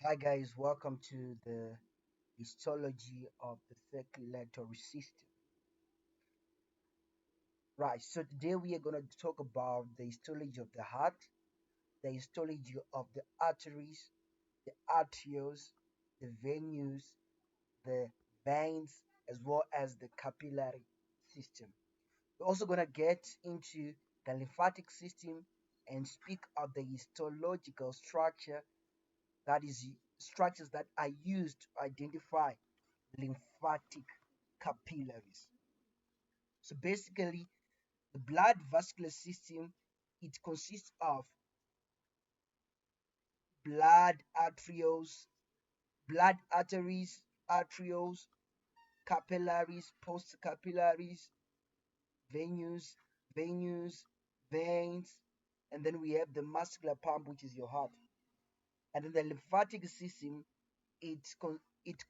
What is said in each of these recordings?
Hi guys, welcome to the histology of the circulatory system. Right, so today we are going to talk about the histology of the heart, the histology of the arteries, the arterioles, the venues, the veins, as well as the capillary system. We're also going to get into the lymphatic system and speak of the histological structure, that is, structures that are used to identify lymphatic capillaries. So basically, the blood vascular system, it consists of blood arterioles, blood arteries, arterioles, capillaries, post capillaries, venues, venues, veins, and then we have the muscular pump, which is your heart. And then the lymphatic system, it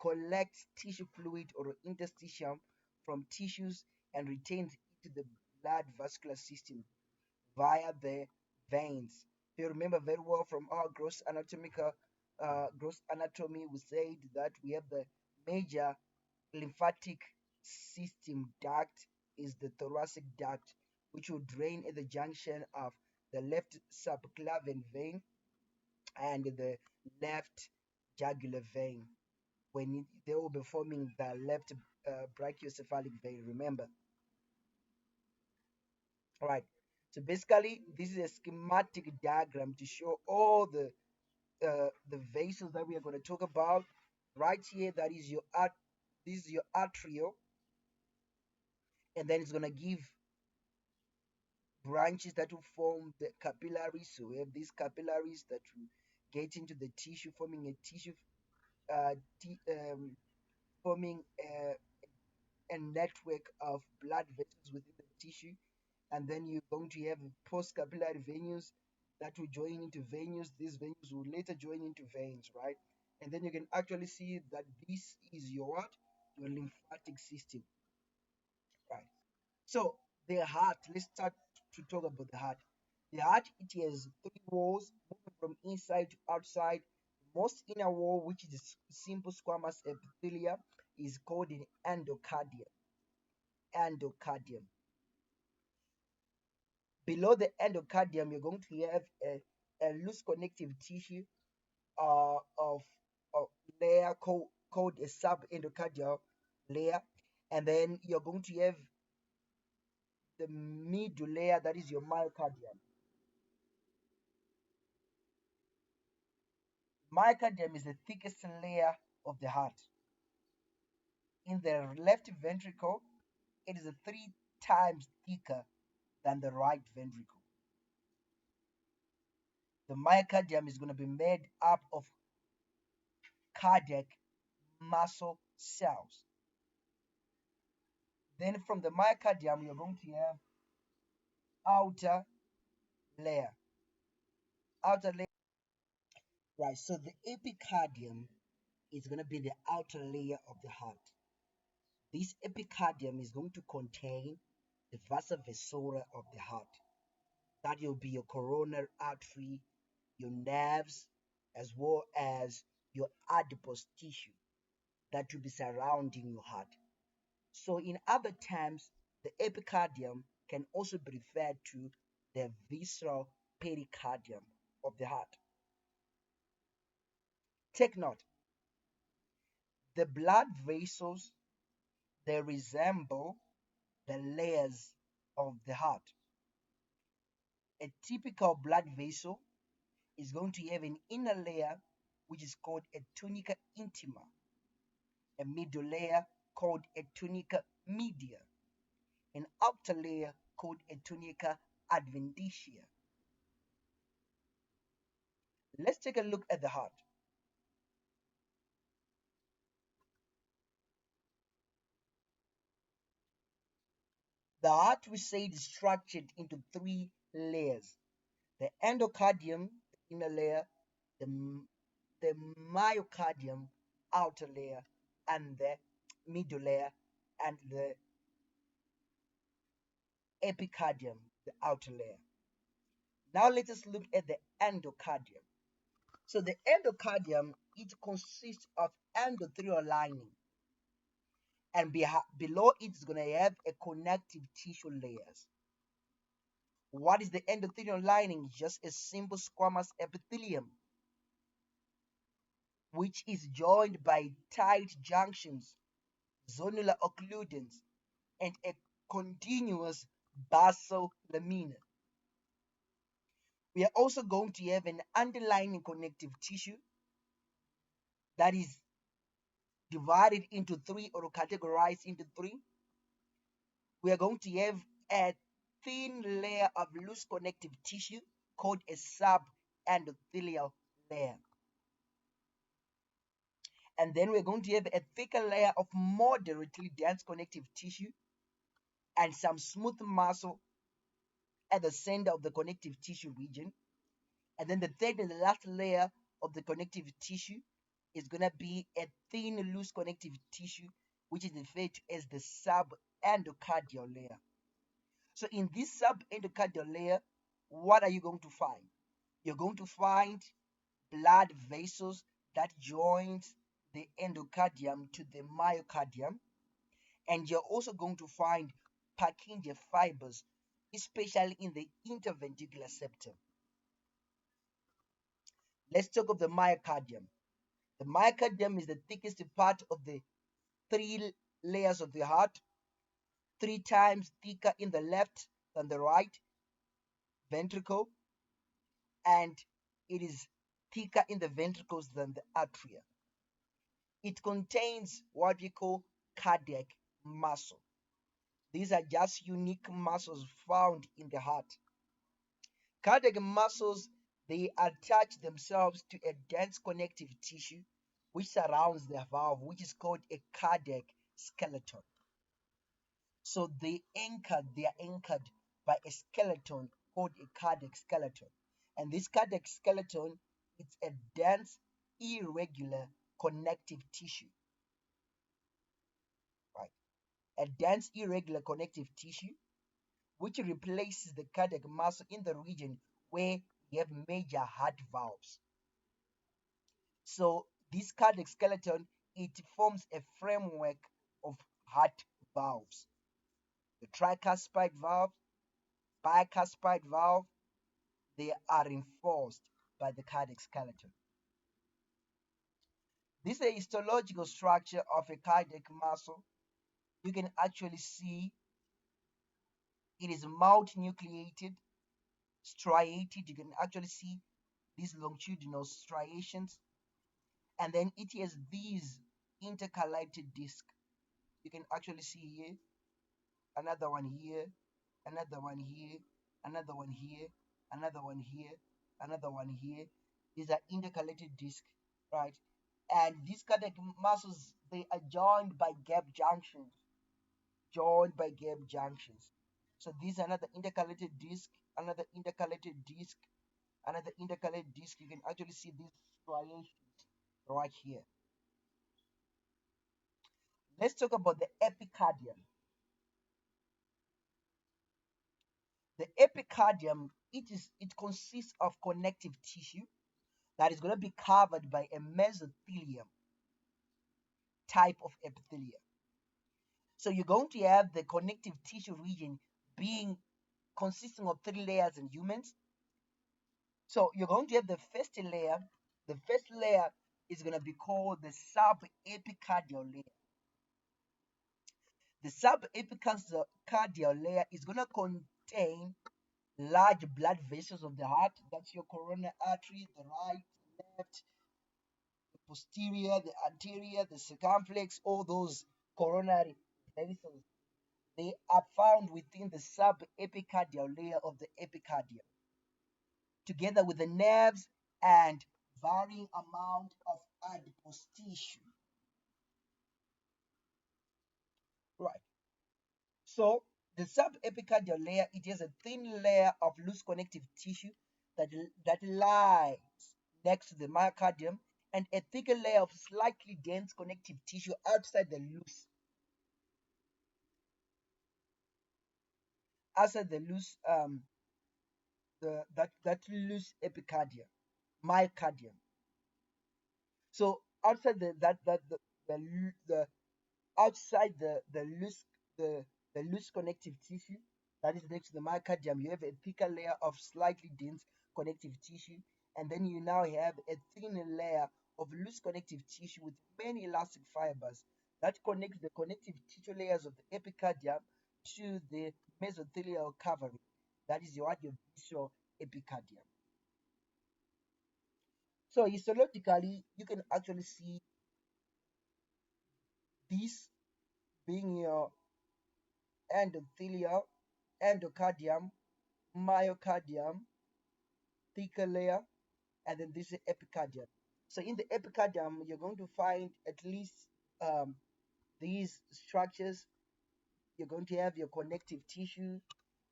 collects tissue fluid or interstitium from tissues and retains into the blood vascular system via the veins. If you remember very well from our gross anatomy, we said that we have the major lymphatic system duct is the thoracic duct, which will drain at the junction of the left subclavian vein and the left jugular vein when they will be forming the left brachiocephalic vein. Remember, all right. So basically, this is a schematic diagram to show all the vessels that we are going to talk about. Right here, that is your art. This is your arterial, and then it's going to give branches that will form the capillaries. So we have these capillaries that will get into the tissue, forming a tissue, uh, t- um, forming a network of blood vessels within the tissue, and then you're going to have post-capillary venules that will join into venules. These venules will later join into veins, right? And then you can actually see that this is your what? Your lymphatic system, right? So the heart, let's start to talk about the heart. The heart, it has three walls moving from inside to outside. The most inner wall, which is the simple squamous epithelia, is called an endocardium. Endocardium. Below the endocardium, you're going to have a loose connective tissue of a layer called a subendocardial layer. And then you're going to have the middle layer, that is your myocardium. Myocardium is the thickest layer of the heart. In the left ventricle, it is 3 times thicker than the right ventricle. The myocardium is going to be made up of cardiac muscle cells. Then from the myocardium, you're going to have outer layer. Outer layer. Right, so the epicardium is going to be the outer layer of the heart. This epicardium is going to contain the vasa vasorum of the heart. That will be your coronary artery, your nerves, as well as your adipose tissue that will be surrounding your heart. So, in other terms, the epicardium can also be referred to the visceral pericardium of the heart. Take note, the blood vessels, they resemble the layers of the heart. A typical blood vessel is going to have an inner layer which is called a tunica intima, a middle layer called a tunica media, an outer layer called a tunica adventitia. Let's take a look at the heart. The heart, we say, is structured into 3 layers: the endocardium, the inner layer, the myocardium, outer layer, and the middle layer, and the epicardium, the outer layer. Now let us look at the endocardium. So the endocardium, it consists of endothelial lining, and below it's going to have a connective tissue layers. What is the endothelial lining? Just a simple squamous epithelium, which is joined by tight junctions, zonular occludence, and a continuous basal lamina. We are also going to have an underlying connective tissue that is divided into three or categorized into three. We are going to have a thin layer of loose connective tissue called a subendothelial layer. And then we're going to have a thicker layer of moderately dense connective tissue and some smooth muscle at the center of the connective tissue region. And then the third and the last layer of the connective tissue is going to be a thin, loose connective tissue, which is referred to as the subendocardial layer. So in this subendocardial layer, what are you going to find? You're going to find blood vessels that joins the endocardium to the myocardium, and you're also going to find Purkinje fibers, especially in the interventricular septum. Let's talk of the myocardium. The myocardium is the thickest part of the three layers of the heart, 3 times thicker in the left than the right ventricle, and it is thicker in the ventricles than the atria. It contains what we call cardiac muscle. These are just unique muscles found in the heart. Cardiac muscles, they attach themselves to a dense connective tissue which surrounds the valve, which is called a cardiac skeleton. So they are anchored by a skeleton called a cardiac skeleton. And this cardiac skeleton is a dense, irregular connective tissue. Right? A dense, irregular connective tissue which replaces the cardiac muscle in the region where you have major heart valves. So this cardiac skeleton, it forms a framework of heart valves. The tricuspid valve, bicuspid valve, they are reinforced by the cardiac skeleton. This is a histological structure of a cardiac muscle. You can actually see it is multinucleated, striated. You can actually see these longitudinal striations, and then it has these intercalated discs. You can actually see here, another one here, another one here, another one here, another one here, another one here. These are intercalated discs, right? And these cardiac muscles, they are joined by gap junctions, joined by gap junctions. So these are another intercalated disc, another intercalated disc, another intercalated disc. You can actually see these striations right here. Let's talk about the epicardium. The epicardium, it consists of connective tissue that is going to be covered by a mesothelium type of epithelium. So you're going to have the connective tissue region being consisting of 3 layers in humans. So you're going to have the first layer. The first layer is going to be called the subepicardial layer. The subepicardial layer is going to contain large blood vessels of the heart. That's your coronary artery, the right, left, the posterior, the anterior, the circumflex, all those coronary vessels. They are found within the subepicardial layer of the epicardium, together with the nerves and varying amount of adipose tissue. Right. So the subepicardial layer, it has a thin layer of loose connective tissue that lies next to the myocardium, and a thicker layer of slightly dense connective tissue outside the loose myocardium. So outside the outside the the loose connective tissue that is next to the myocardium, you have a thicker layer of slightly dense connective tissue, and then you now have a thinner layer of loose connective tissue with many elastic fibers that connects the connective tissue layers of the epicardium to the mesothelial covering. That is what your visual epicardium. So histologically, you can actually see this being your endothelial, endocardium, myocardium, thicker layer, and then this is epicardium. So in the epicardium, you're going to find at least um, these structures. You're going to have your connective tissue.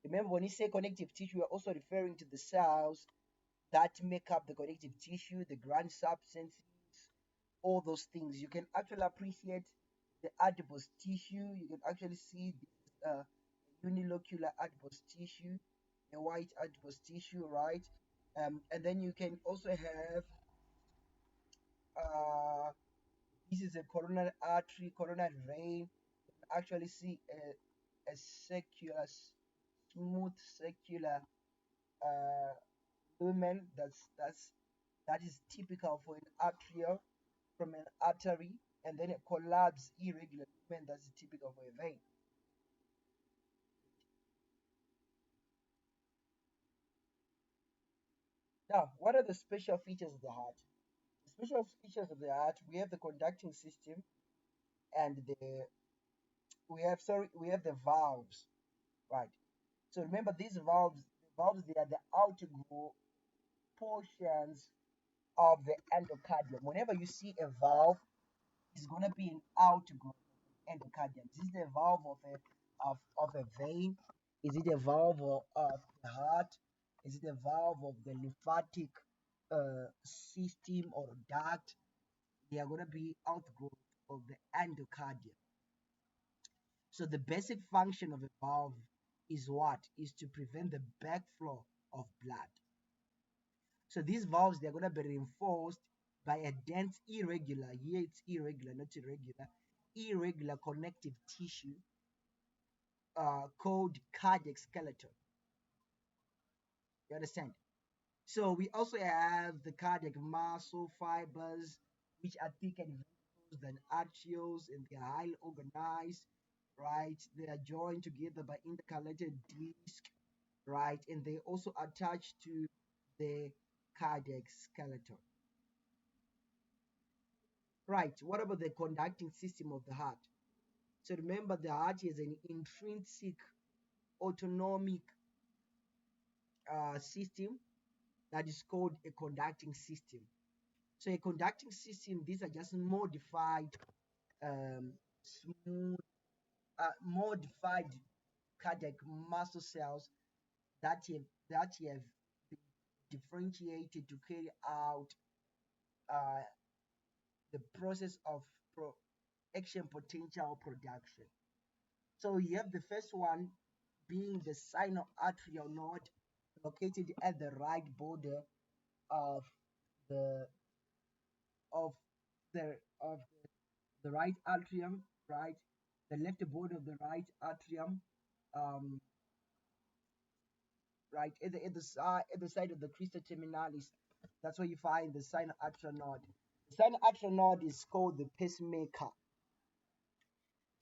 Remember, when you say connective tissue, you're also referring to the cells that make up the connective tissue, the grand substances, all those things. You can actually appreciate the adipose tissue. You can actually see this unilocular adipose tissue, the white adipose tissue, right? And then you can also have uh, this is a coronary artery, coronary vein. You can actually see a circular, smooth circular uh, lumen. That is typical for an arterial from an artery, and then a collapsed irregular lumen that's typical for a vein. Now, what are the special features of the heart? The special features of the heart, we have the conducting system, and we have the valves, right? So remember these valves they are the outer portions of the endocardium. Whenever you see a valve, it's gonna be an outgrowth of endocardium. Is it a valve of a vein? Is it a valve of the heart? Is it a valve of the lymphatic system or duct? They are gonna be outgrowth of the endocardium. So the basic function of a valve is what? Is to prevent the backflow of blood. So these valves they're gonna be reinforced by a dense irregular, here it's irregular, not irregular, irregular connective tissue called cardiac skeleton. You understand? So we also have the cardiac muscle fibers, which are thicker and viscous than arterioles, and they are highly organized, right? They are joined together by intercalated disc, right? And they also attach to the cardiac skeleton. Right. What about the conducting system of the heart? So remember, the heart is an intrinsic autonomic system that is called a conducting system. So a conducting system, these are just modified, smooth, modified cardiac muscle cells that have been differentiated to carry out uh, the process of action potential production. So you have the first one being the sinoatrial node located at the right border of the of of the right atrium, right? The left border of the right atrium, um, right at the side of the crista terminalis. That's where you find the sinoatrial node. The sinoatrial node is called the pacemaker.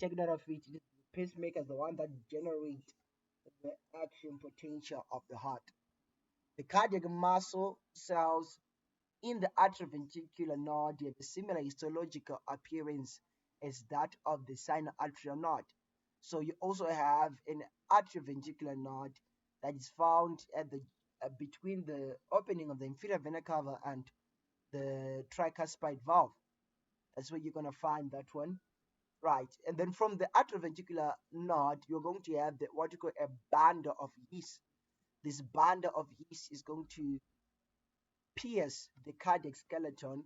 Take note of it. The pacemaker is the one that generates the action potential of the heart. The cardiac muscle cells in the atrioventricular node have a similar histological appearance as that of the sinoatrial node. So you also have an atrioventricular node that is found at the between the opening of the inferior vena cava and the tricuspid valve. That's where you're gonna find that one, right? And then from the atrioventricular node, you're going to have the what you call a bundle of His. This bundle of His is going to pierce the cardiac skeleton,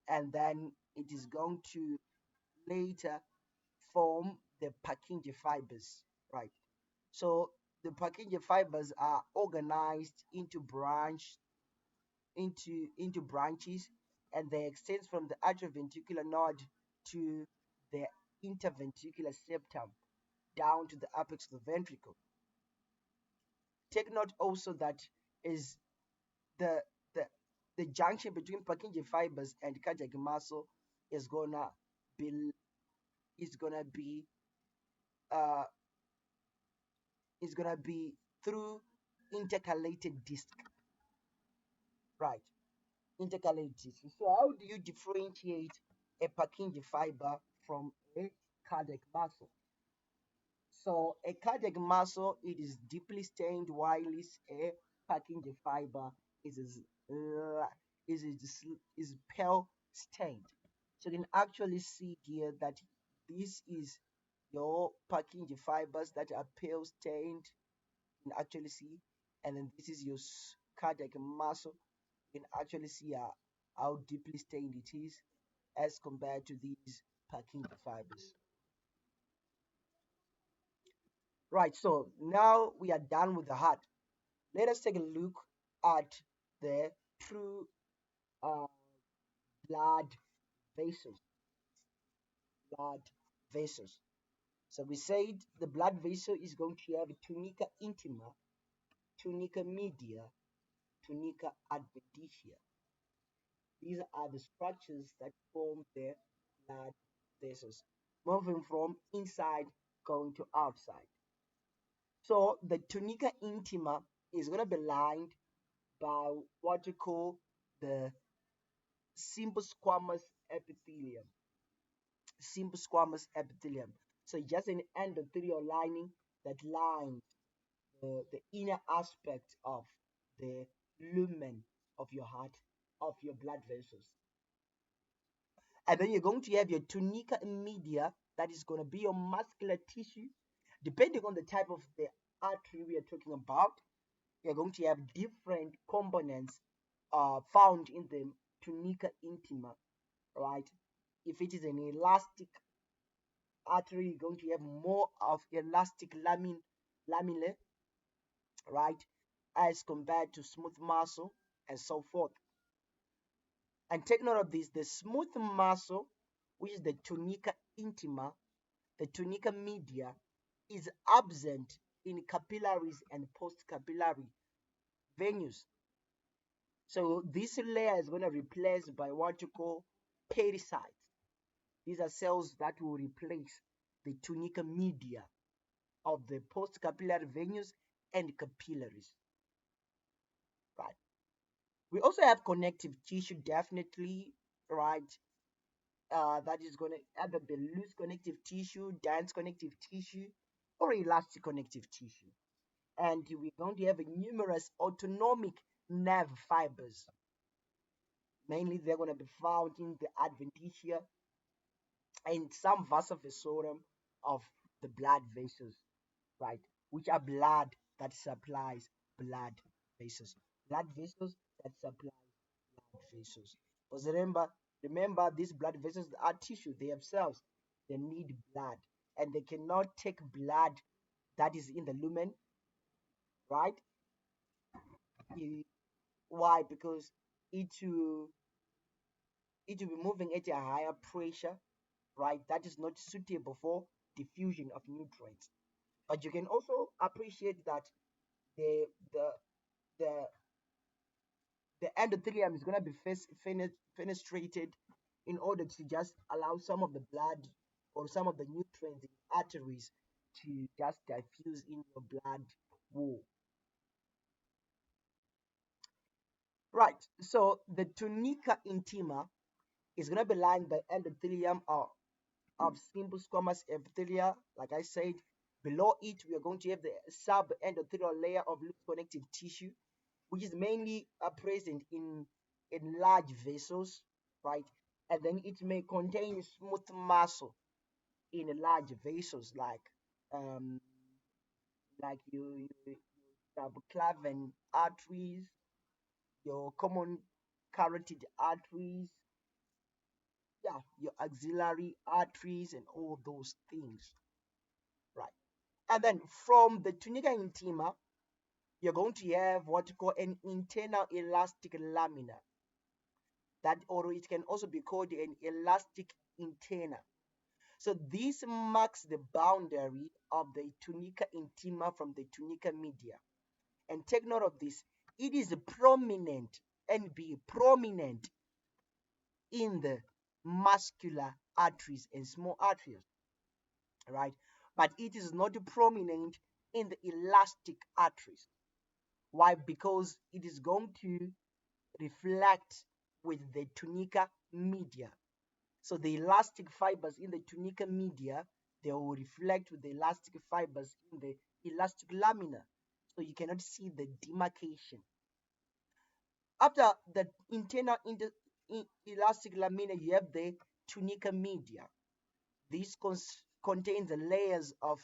and then it is going to later form the Purkinje fibers, right? So the Purkinje fibers are organized into branches, and they extend from the atrioventricular node to the interventricular septum down to the apex of the ventricle. Take note also that is the the the junction between Purkinje fibers and cardiac muscle is be is gonna be uh is gonna be through intercalated disc, right? Intercalated disc. So how do you differentiate a Purkinje fiber from a cardiac muscle? So a cardiac muscle, it is deeply stained, while a Purkinje fiber is is pale stained. So you can actually see here that this is your Purkinje fibers that are pale stained. You can actually see, and then this is your cardiac muscle. You can actually see how deeply stained it is as compared to these Purkinje fibers. Right, so now we are done with the heart. Let us take a look at the true uh, blood vessels. Blood vessels. So we said the blood vessel is going to have tunica intima, tunica media, tunica adventitia. These are the structures that form the blood vessels, moving from inside going to outside. So the tunica intima is going to be lined by what we call the simple squamous epithelium. Simple squamous epithelium. So just an endothelial lining that lines the inner aspect of the lumen of your heart, of your blood vessels. And then you're going to have your tunica media, that is going to be your muscular tissue. Depending on the type of the artery we are talking about, you're going to have different components found in the tunica intima, right? If it is an elastic artery, you're going to have more of elastic lamellae, right, as compared to smooth muscle and so forth. And take note of this: the smooth muscle, which is the tunica intima, the tunica media, is absent in capillaries and post-capillary venues. So this layer is going to replace by what you call pericytes. These are cells that will replace the tunica media of the post-capillary venues and capillaries. Right. We also have connective tissue, definitely, right? That is going to either be loose connective tissue, dense connective tissue, or elastic connective tissue. And we're going to have numerous autonomic nerve fibers. Mainly, they're going to be found in the adventitia and some vasa vasorum of the blood vessels, right? Which are blood that supplies blood vessels. Blood vessels that supply blood vessels. Because remember, these blood vessels are tissue. They have cells. They need blood, and they cannot take blood that is in the lumen, right? Why? Because it will it will be moving at a higher pressure, right? That is not suitable for diffusion of nutrients. But you can also appreciate that the the the the endothelium is going to be fenestrated in order to just allow some of the blood or some of the nutrients in arteries to just diffuse in your blood wall. Right. So the tunica intima is going to be lined by endothelium of simple squamous epithelia. Like I said, below it we are going to have the subendothelial layer of loose connective tissue, which is mainly present in large vessels, right? And then it may contain smooth muscle in large vessels, um, like your subclavian arteries, your common carotid arteries, yeah, your axillary arteries, and all those things, right? And then from the tunica intima, you're going to have what you call an internal elastic lamina that, or it can also be called an elastic antenna. So this marks the boundary of the tunica intima from the tunica media. And take note of this, it is prominent and be prominent in the muscular arteries and small arteries, right? But it is not prominent in the elastic arteries. Why? Because it is going to reflect with the tunica media. So the elastic fibers in the tunica media, they will reflect with the elastic fibers in the elastic lamina. So you cannot see the demarcation. After the internal elastic lamina, you have the tunica media. This contains layers of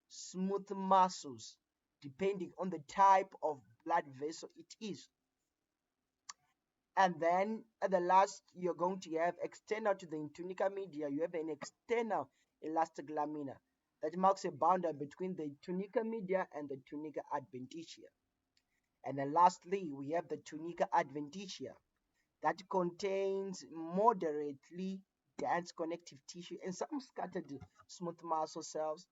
smooth muscles depending on the type of blood vessel it is. And then at the last, you're going to have external to the tunica media, you have an external elastic lamina that marks a boundary between the tunica media and the tunica adventitia. And then lastly, we have the tunica adventitia that contains moderately dense connective tissue and some scattered smooth muscle cells,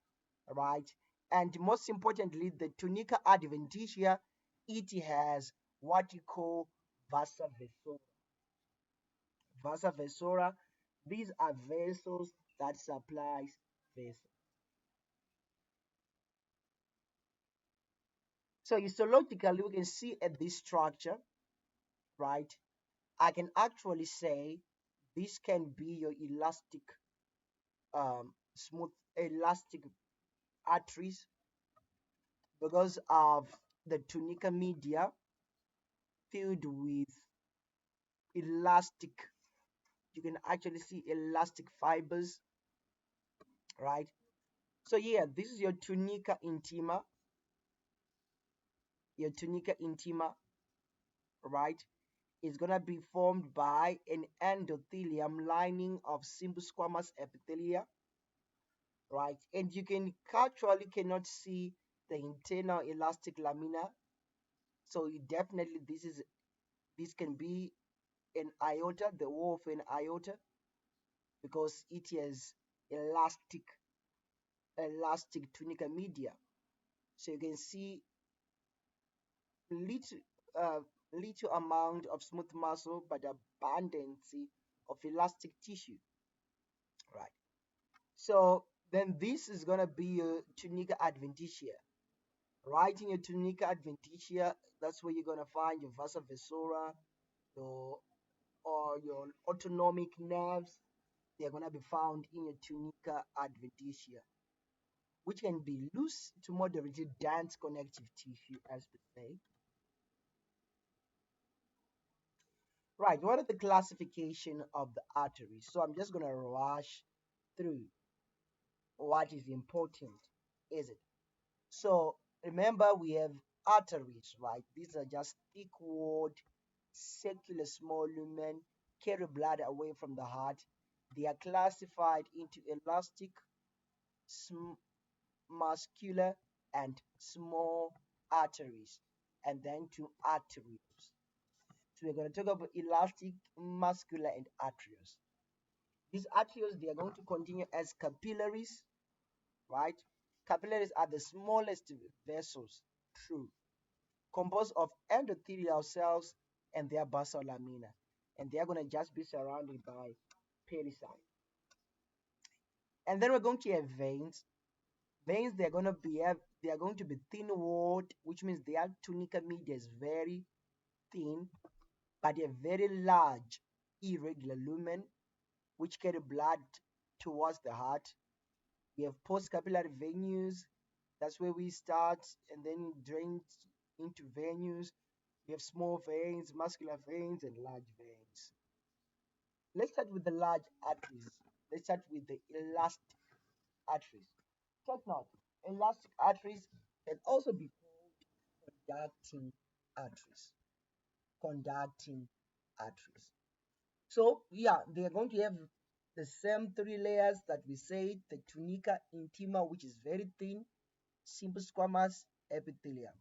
right? And most importantly, the tunica adventitia, it has what you call vasa vasorum. Vasa vasorum, these are vessels that supplies vessels. So histologically, we can see at this structure, right? I can actually say this can be your elastic, smooth elastic arteries because of the tunica media filled with elastic. You can actually see elastic fibers, right? So yeah, this is your tunica intima, right? It's gonna be formed by an endothelium lining of simple squamous epithelia, right? And you can actually cannot see the internal elastic lamina. So definitely this can be an iota, the wall of an iota, because it has elastic tunica media. So you can see little uh, little amount of smooth muscle but abundance of elastic tissue, right? So then this is gonna be your tunica adventitia. Right in your tunica adventitia, that's where you're gonna find your vasa vasorum, your or your autonomic nerves. They're gonna be found in your tunica adventitia, which can be loose to moderately dense connective tissue, as we say. Right, what are the classification of the arteries? So I'm just gonna rush through what is important, is it? So remember we have arteries, right? These are just thick walled, circular small lumen, carry blood away from the heart. They are classified into elastic, muscular, and small arteries, and then to arterioles. So we're going to talk about elastic, muscular, and arterioles. These arterioles, they are going to continue as capillaries, right? Capillaries are the smallest vessels, true, composed of endothelial cells and their basal lamina, and they are going to just be surrounded by pericyte. And then we're going to have veins. Veins, they are going to be thin walled, which means their tunica media is very thin, but a very large irregular lumen which carry blood towards the heart. We have postcapillary venules, that's where we start, and then it drains into venules. We have small veins, muscular veins, and large veins. Let's start with the large arteries. Let's start with the elastic arteries. Take note, elastic arteries can also be called conducting arteries. Conducting arteries. So yeah, they are going to have the same three layers that we said, the tunica intima, which is very thin, simple squamous epithelium.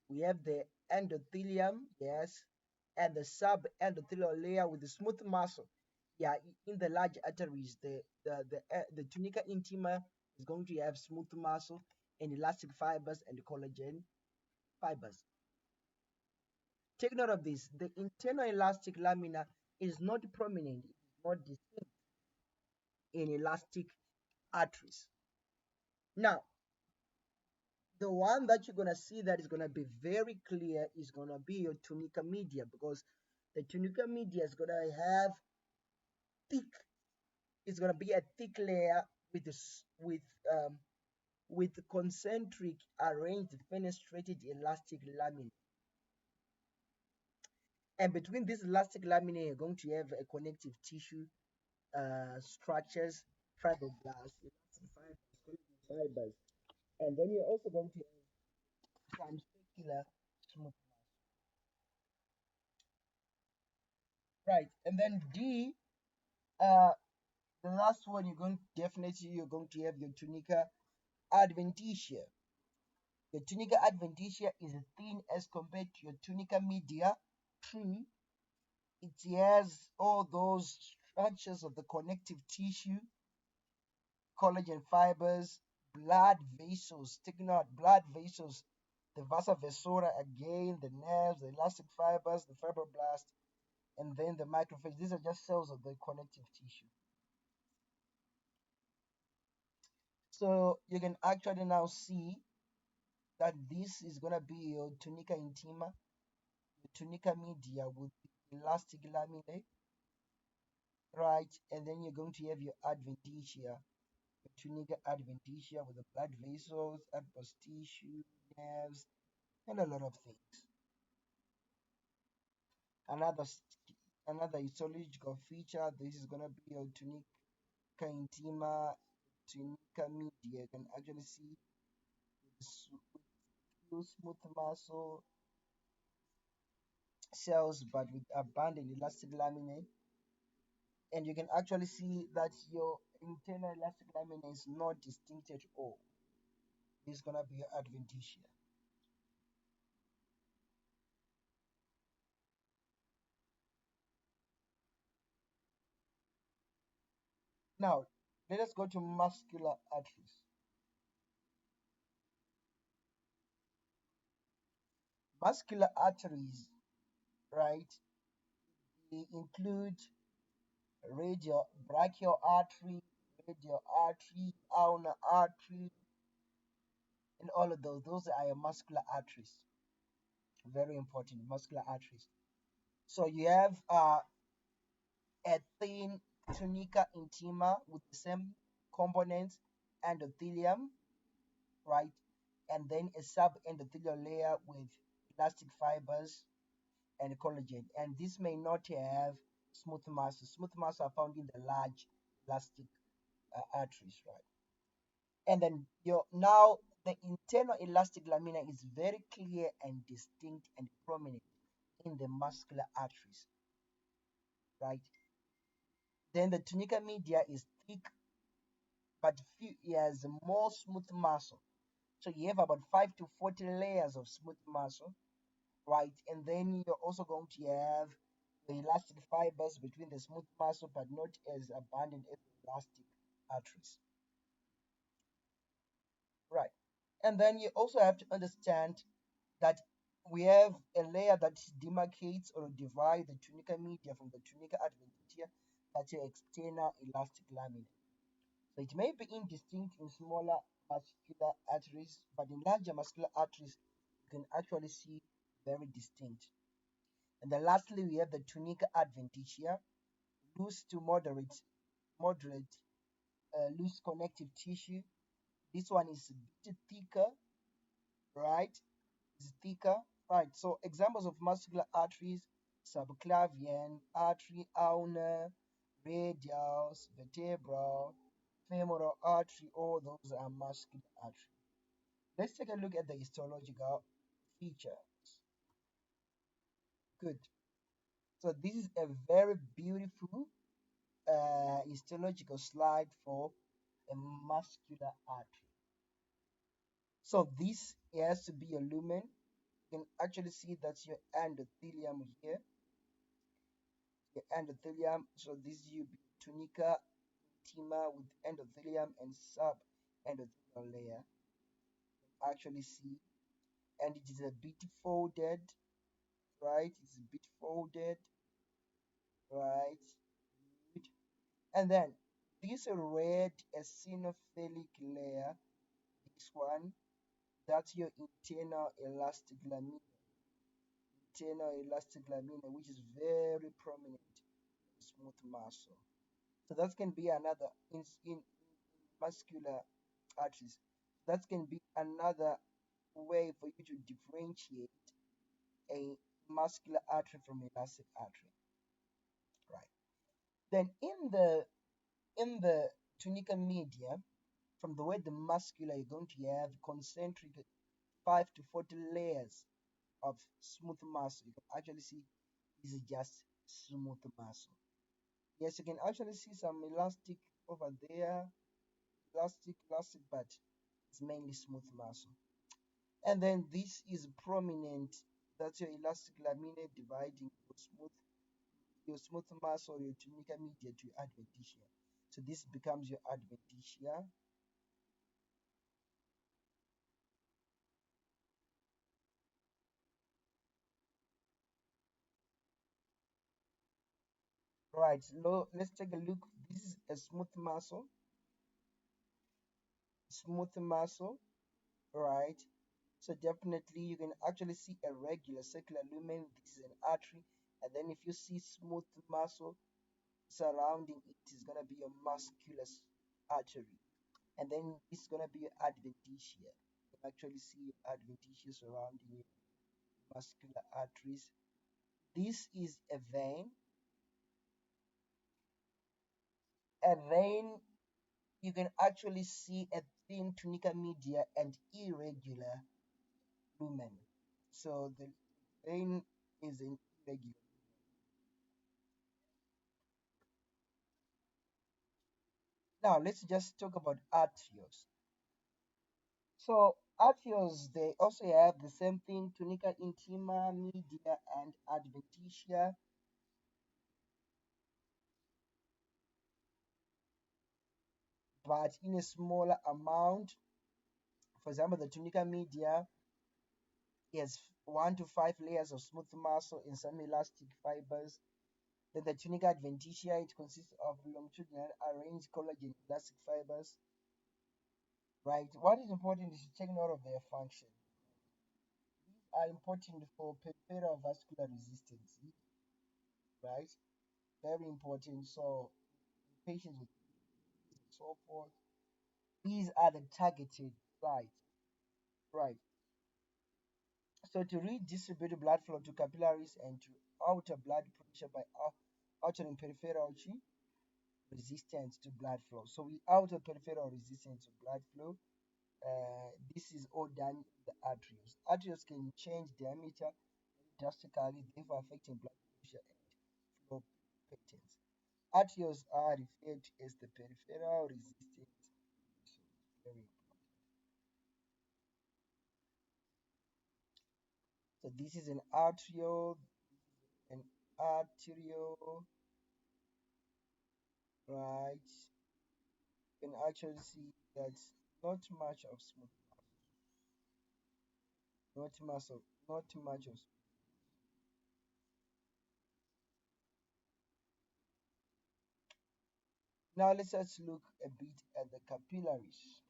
We have the endothelium, yes, and the subendothelial layer with the smooth muscle. Yeah, in the large arteries, the tunica intima is going to have smooth muscle and elastic fibers and collagen fibers. Take note of this: the internal elastic lamina is not prominent, it is not distinct in elastic arteries. Now, the one that you're gonna see that is gonna be very clear is gonna be your tunica media, because the tunica media is gonna have thick. It's gonna be a thick layer with um, with concentric arranged fenestrated elastic lamina, and between this elastic lamina, you're going to have a connective tissue structures, fibroblasts, elastic fibers, collagen fibers, and then you're also going to have transpecular smooth. Right, and then D, uh, the last one you're going to have your tunica adventitia. Your tunica adventitia is thin as compared to your tunica media. True, it has all those structures of the connective tissue, collagen fibers, blood vessels, taking out blood vessels, the vasa vasorum again, the nerves, the elastic fibers, the fibroblast, and then the macrophage. These are just cells of the connective tissue. So you can actually now see that this is going to be your tunica intima, your tunica media with elastic laminae, right? And then you're going to have your adventitia, your tunica adventitia with the blood vessels, adipose tissue, nerves, and a lot of things. Another another histological feature, this is going to be your tunica intima, tunica media. You can actually see smooth muscle cells but with abundant elastic laminae, and you can actually see that your internal elastic lamina is not distinct at all. This is gonna be your adventitia. Now let us go to muscular arteries. Muscular arteries, right? They include radial brachial artery, radial artery, ulnar artery, and all of those. Those are your muscular arteries. Very important, muscular arteries. So you have a thin tunica intima with the same components, endothelium, right? And then a subendothelial layer with elastic fibers and collagen. And this may not have smooth muscle. Smooth muscle are found in the large elastic arteries, right? And then your now the internal elastic lamina is very clear and distinct and prominent in the muscular arteries, right? Then the tunica media is thick but few has more smooth muscle. So you have about 5 to 40 layers of smooth muscle, right? And then you're also going to have the elastic fibers between the smooth muscle, but not as abundant as the elastic arteries, right? And then you also have to understand that we have a layer that demarcates or divides the tunica media from the tunica adventitia, that's your external elastic lamina. So it may be indistinct in smaller muscular arteries, but in larger muscular arteries, you can actually see very distinct. And then lastly, we have the tunica adventitia, loose to moderate loose connective tissue. This one is a bit thicker, right? It's thicker, right? So examples of muscular arteries: subclavian artery, ulnar, radius, vertebral, femoral artery. All those are muscular arteries. Let's take a look at the histological features. Good. So this is a very beautiful histological slide for a muscular artery. So this has to be your lumen. You can actually see that's your endothelium here. the endothelium. So this you be tunica intima with endothelium and subendothelial layer. Actually see, and it is a bit folded, right? It's a bit folded, right? Good. And then this red eosinophilic layer, this one, that's your internal elastic lamina, which is very prominent in smooth muscle. So that can be another in muscular arteries. That can be another way for you to differentiate a muscular artery from elastic artery, right? Then in the tunica media, from the way the muscular, you're going to have concentric 5 to 40 layers of smooth muscle. You can actually see this is just smooth muscle. Yes, you can actually see some elastic over there, elastic, but it's mainly smooth muscle. And then this is prominent. That's your elastic lamina dividing your smooth muscle, your tunica media to your adventitia. So this becomes your adventitia. Right, let's take a look. This is a smooth muscle, right? So definitely you can actually see a regular circular lumen. This is an artery, and then if you see smooth muscle surrounding it, is gonna be your muscular artery, and then this is gonna be your adventitia. You can actually see your adventitia surrounding your muscular arteries. This is a vein. A vein, you can actually see a thin tunica media and irregular lumen. So the vein is an irregular. Now let's just talk about arterioles. So arterioles, they also have the same thing, tunica intima, media, and adventitia, but in a smaller amount. For example, the tunica media has 1 to 5 layers of smooth muscle and some elastic fibers. Then the tunica adventitia, it consists of longitudinal arranged collagen elastic fibers. Right. What is important is to take note of their function. These are important for peripheral vascular resistance, right? Very important. So patients with so forth, these are the targeted sites, right? So to redistribute blood flow to capillaries and to alter blood pressure by altering peripheral resistance to blood flow. So we alter peripheral resistance to blood flow. This is all done in the arteries. Arteries can change diameter drastically, therefore affecting blood pressure and flow patterns. Arteries are referred to as the peripheral resistance. So very important. So this is an arterial, right? You can actually see that not much of smooth, not much of, not much of. Now let's just look a bit at the capillaries.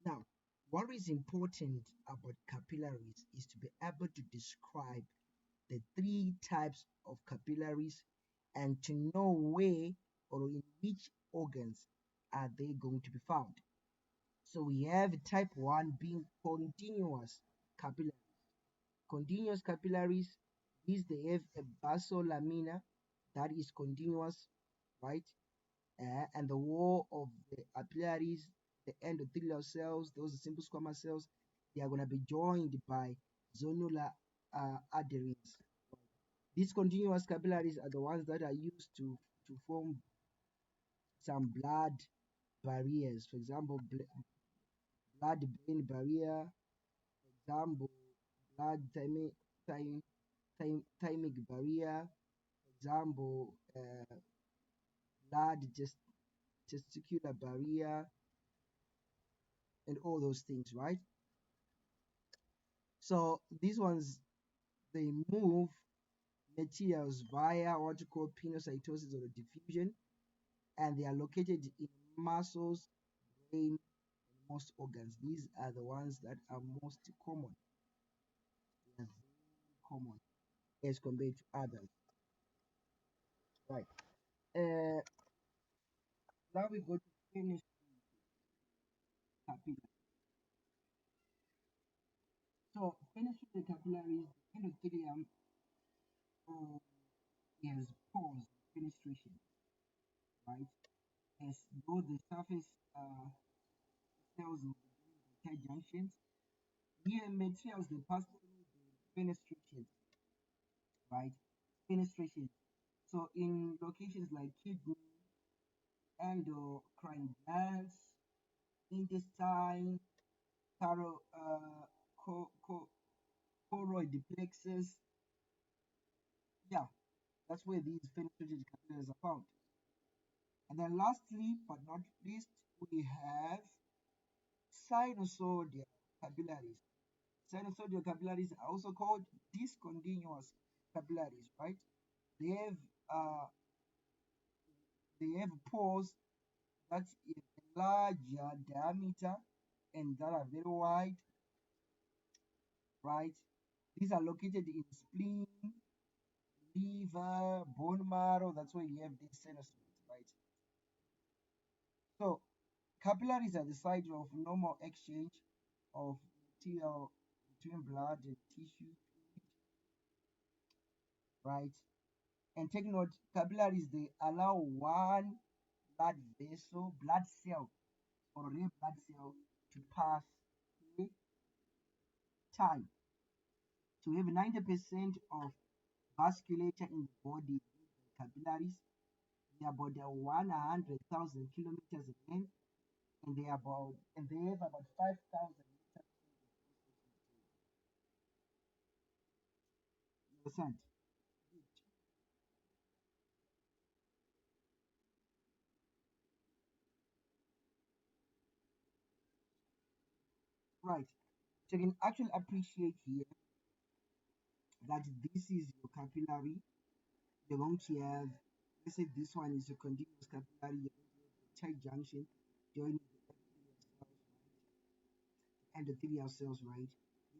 Now, what is important about capillaries is to be able to describe the three types of capillaries and to know where or in which organs are they going to be found. So we have type 1 being continuous capillaries. Continuous capillaries, these they have a basal lamina that is continuous, right? And the wall of the capillaries, the endothelial cells, those simple squamous cells, they are going to be joined by zonular arteries. These continuous capillaries are the ones that are used to form some blood barriers. For example, blood-brain barrier. For example, blood thymic barrier, example, blood testicular barrier, and all those things, right? So these ones, they move materials via what you call pinocytosis or diffusion, and they are located in muscles, brain, and most organs. These are the ones that are most common. They are very common as compared to others. Right. Uh, Now we go to finish capillary. So finishing the capillaries, the endothelium uh, is pores, fenestration, right? As though the surface cells will be doing the tight junctions. Here materials they pass through the fenestrations, right? Fenestrations. So in locations like kidney, endocrine glands, intestine, caro, co, co, choroid plexus, yeah, that's where these fenestrated capillaries are found. And then lastly, but not least, we have sinusoidal capillaries. Sinusoidal capillaries are also called discontinuous capillaries, right? They have uh, they have pores that's in a larger diameter and that are very wide, right? These are located in spleen, liver, bone marrow. That's where you have these sinusoids, right? So capillaries are the site of normal exchange of material between blood and tissue, right? And take note, capillaries they allow one blood vessel, blood cell, or red blood cell to pass per time. So we have 90% of vasculature in the body is the capillaries. They are about 100,000 kilometers in length, and they have about 5,000 meters. You understand? Right. So you can actually appreciate here that this is your capillary. You're going to have, let's say this one is your continuous capillary, you're going to have the tight junction joining the endothelial cells, right?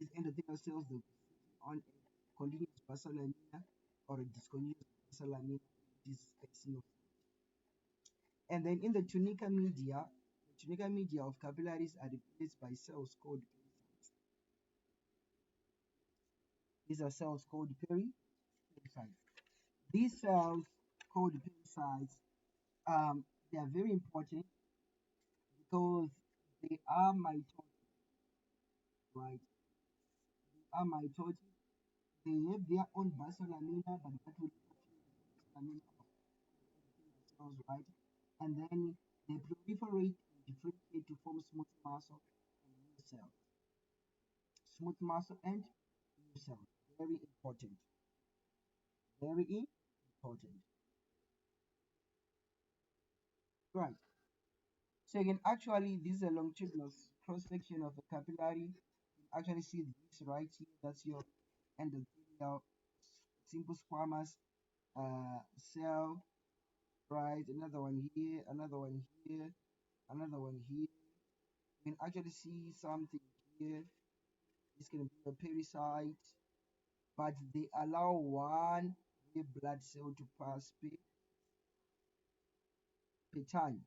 These endothelial cells, they'll be sitting on a continuous basal lamina or a discontinuous basal lamina, this external. And then in the tunica media of capillaries are replaced by cells called pericytes. These are cells called pericytes. These cells called pericytes, they are very important because they are mitotic, right? They are mitotic. They have their own basal lamina, but that will basal lamina of endothelial cells, right? And then they proliferate and differentiate to form smooth muscle and new cells. Smooth muscle and new cells. Very important. Very important. Right. So you can actually, this is a longitudinal cross section of a capillary. You can actually see this right here. That's your endothelial simple squamous cell, right? Another one here, another one here, another one here. You can actually see something here. This can be a pericyte, but they allow one red blood cell to pass per time.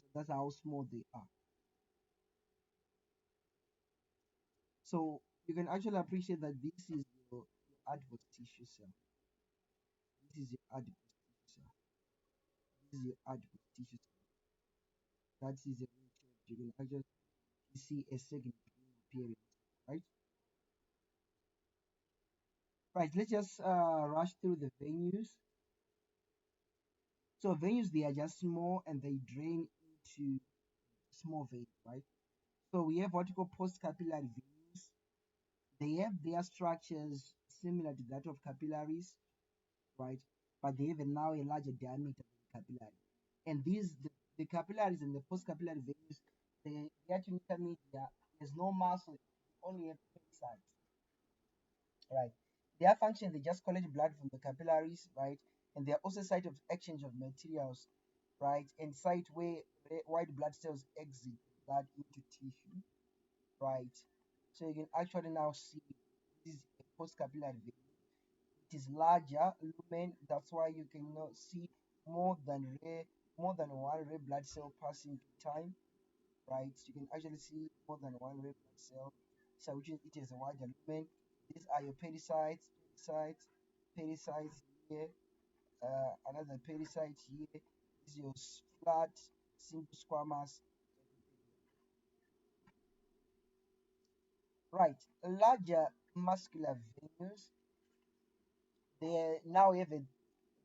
So that's how small they are. So you can actually appreciate that this is your adipose tissue cell. This is your adipose tissue cell. This is your adipose tissue cell. That is a very short. You can actually see a segment appearing, right? Right. Let's just rush through the venues. So venues they are just small and they drain into small veins, right? So we have what we call post capillary venues. They have their structures similar to that of capillaries, right? But they have now a larger diameter than capillary. And the capillaries and the post-capillary veins, their tunica media has no muscle, only have pericytes, right? Their function, they just collect blood from the capillaries, right? And they are also site of exchange of materials, right? And site where white blood cells exit blood into tissue, right? So you can actually now see this is a post-capillary vein. It is larger lumen, that's why you can now see more than more than one red blood cell passing through time, right? You can actually see more than one red blood cell, so which is it is a wider lumen. These are your pericytes here, another pericyte here. This is your flat, simple squamous. Right, larger muscular veins, they now have a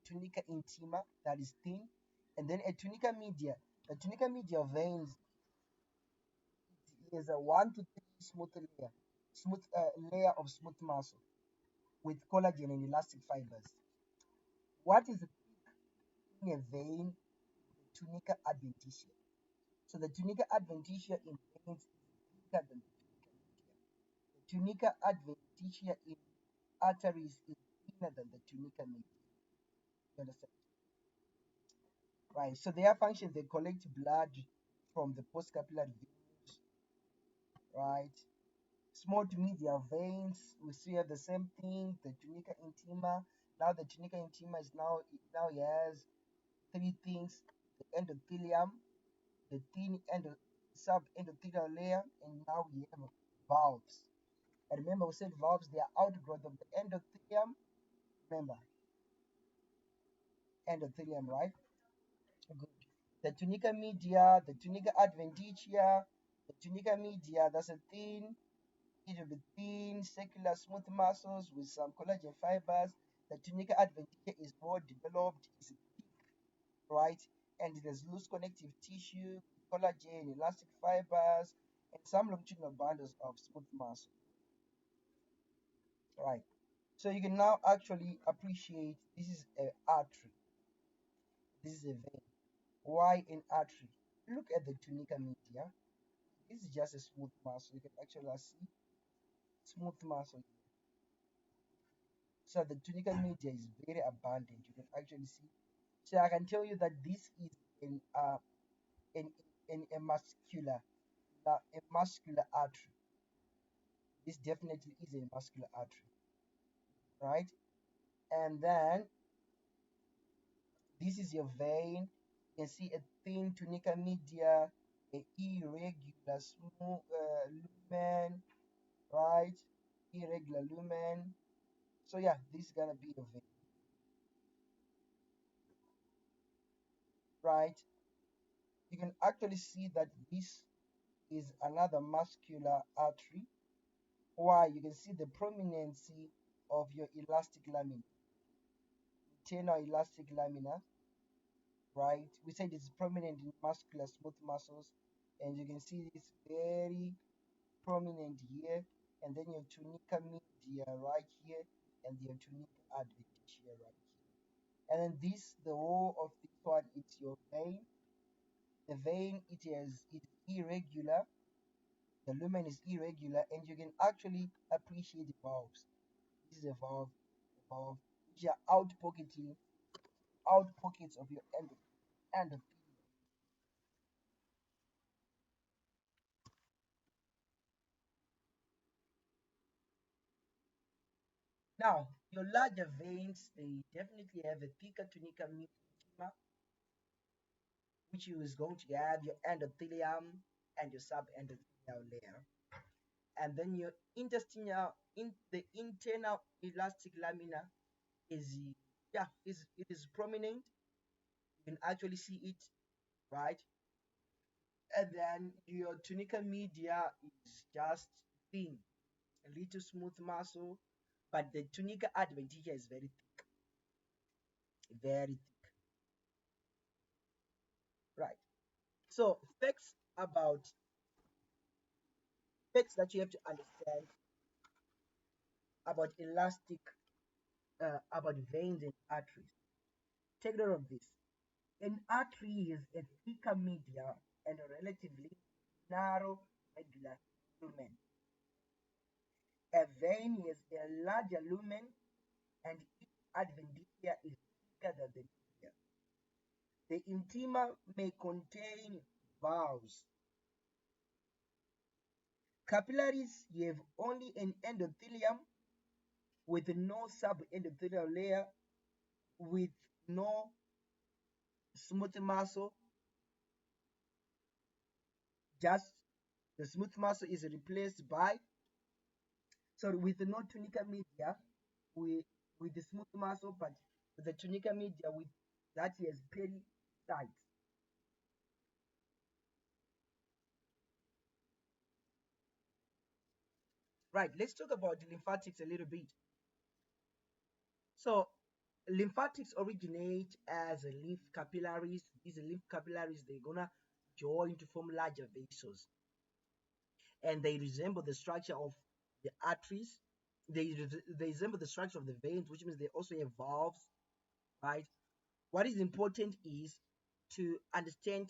tunica intima that is thin, and then a tunica media. The tunica media veins is a 1 to 3 smooth layer of smooth muscle with collagen and elastic fibers. What is in a vein? The tunica adventitia. So the tunica adventitia in veins is thicker than the tunica media. The tunica adventitia in arteries is thinner than the tunica media. You understand? Right. So their function, they collect blood from the postcapillary veins, right? Small to medial veins, we still have the same thing, the tunica intima. Now the tunica intima is now has three things: the endothelium, the thin subendothelial layer, and now we have valves. And remember, we said valves, they are outgrowth of the endothelium. Remember, endothelium, right? Good. The tunica media, the tunica adventitia, the tunica media, that's a thin, it will be thin, circular, smooth muscles with some collagen fibers. The tunica adventitia is more developed, is thick, right? And it has loose connective tissue, collagen, elastic fibers, and some longitudinal bundles of smooth muscle, right? So you can now actually appreciate this is an artery, this is a vein. Why an artery? Look at the tunica media. This is just a smooth muscle. You can actually see smooth muscle. So the tunica media is very abundant. You can actually see. So I can tell you that this is in in a muscular artery. This definitely is a muscular artery, right? And then this is your vein. You can see a thin tunica media, a irregular smooth lumen, right? Irregular lumen. So yeah, this is gonna be your vein, right? You can actually see that this is another muscular artery. Why? You can see the prominence of your elastic lamina, internal elastic lamina, right? We said it's prominent in muscular smooth muscles, and you can see it's very prominent here, and then your tunica media right here, and your tunica adventitia right here. And then the whole of this one, it's your vein. The vein, it's irregular. The lumen is irregular, and you can actually appreciate the valves. This is a valve which are out pockets of your endothelium. Now, your larger veins, they definitely have a thicker tunica media, which is going to have your endothelium and your subendothelial layer. And then your the internal elastic lamina is, yeah, it is prominent. You can actually see it, right? And then your tunica media is just thin, a little smooth muscle, but the tunica adventitia is very thick, right? So facts that you have to understand about about veins and arteries. Take note of this. An artery is a thicker media and a relatively narrow regular lumen. A vein is a larger lumen and its adventitia is thicker than the media. The intima may contain valves. Capillaries have only an endothelium with no subendothelial layer, with no smooth muscle. Just the smooth muscle is replaced by, sorry, with no tunica media, with the smooth muscle, but the tunica media with that has pericytes. Right, let's talk about lymphatics a little bit. So lymphatics originate as lymph capillaries. These lymph capillaries, they're gonna join to form larger vessels, and they resemble the structure of the arteries. They resemble the structure of the veins, which means they also have valves, right? What is important is to understand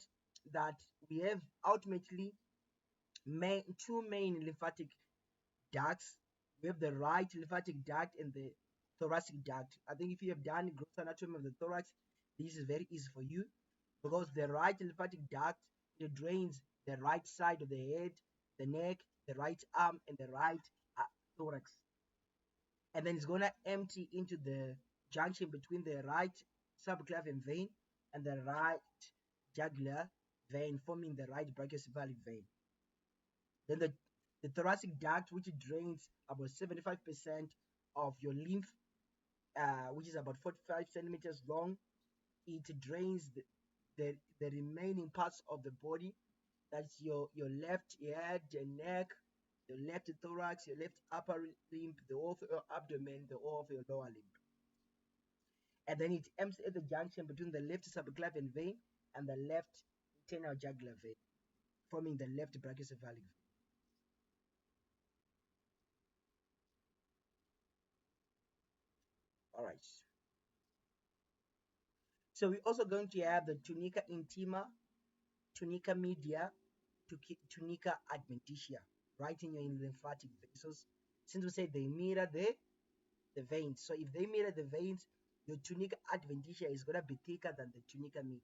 that we have ultimately two main lymphatic ducts. We have the right lymphatic duct and the thoracic duct. I think if you have done gross anatomy of the thorax, this is very easy for you, because the right lymphatic duct, it drains the right side of the head, the neck, the right arm, and the right thorax. And then it's gonna empty into the junction between the right subclavian vein and the right jugular vein, forming the right brachiocephalic vein. Then the thoracic duct, which drains about 75% of your lymph, which is about 45 centimeters long, it drains the remaining parts of the body. That's your left head and neck, your left thorax, your left upper limb, the whole of your abdomen, the whole of your lower limb. And then it empties at the junction between the left subclavian vein and the left internal jugular vein, forming the left brachiocephalic vein. All right. So we're also going to have the tunica intima, tunica media, tunica adventitia, right in your lymphatic vessels. Since we said they mirror the veins. So if they mirror the veins, your tunica adventitia is going to be thicker than the tunica media.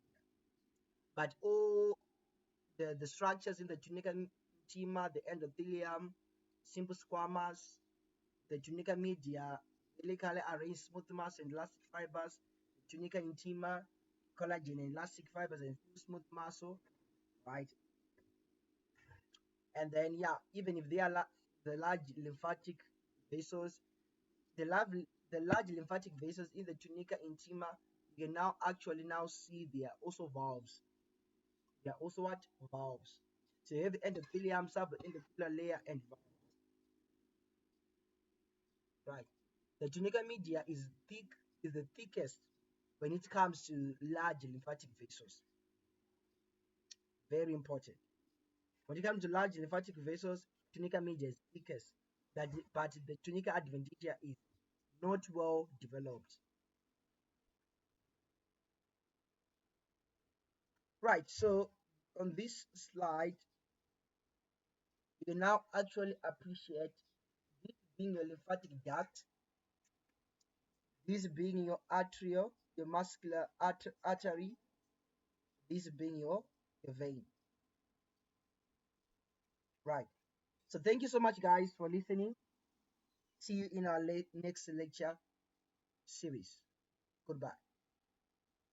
But all the structures in the tunica intima, the endothelium, simple squamous, the tunica media, helically arranged smooth muscle and elastic fibers, the tunica intima, collagen and elastic fibers and smooth muscle, right? And then, yeah, even if they are the large lymphatic vessels, the large lymphatic vessels in the tunica intima, you can now actually now see they are also valves. They are also what? Valves. So you have the endothelium, subendothelial layer, and valves, right? The tunica media is the thickest when it comes to large lymphatic vessels. Very important. When it comes to large lymphatic vessels, tunica media is thickest, but the tunica adventitia is not well developed. Right, so on this slide, you can now actually appreciate this being your lymphatic duct, this being your arterial, your muscular artery, this being your vein. Right. So thank you so much, guys, for listening. See you in our next lecture series. Goodbye.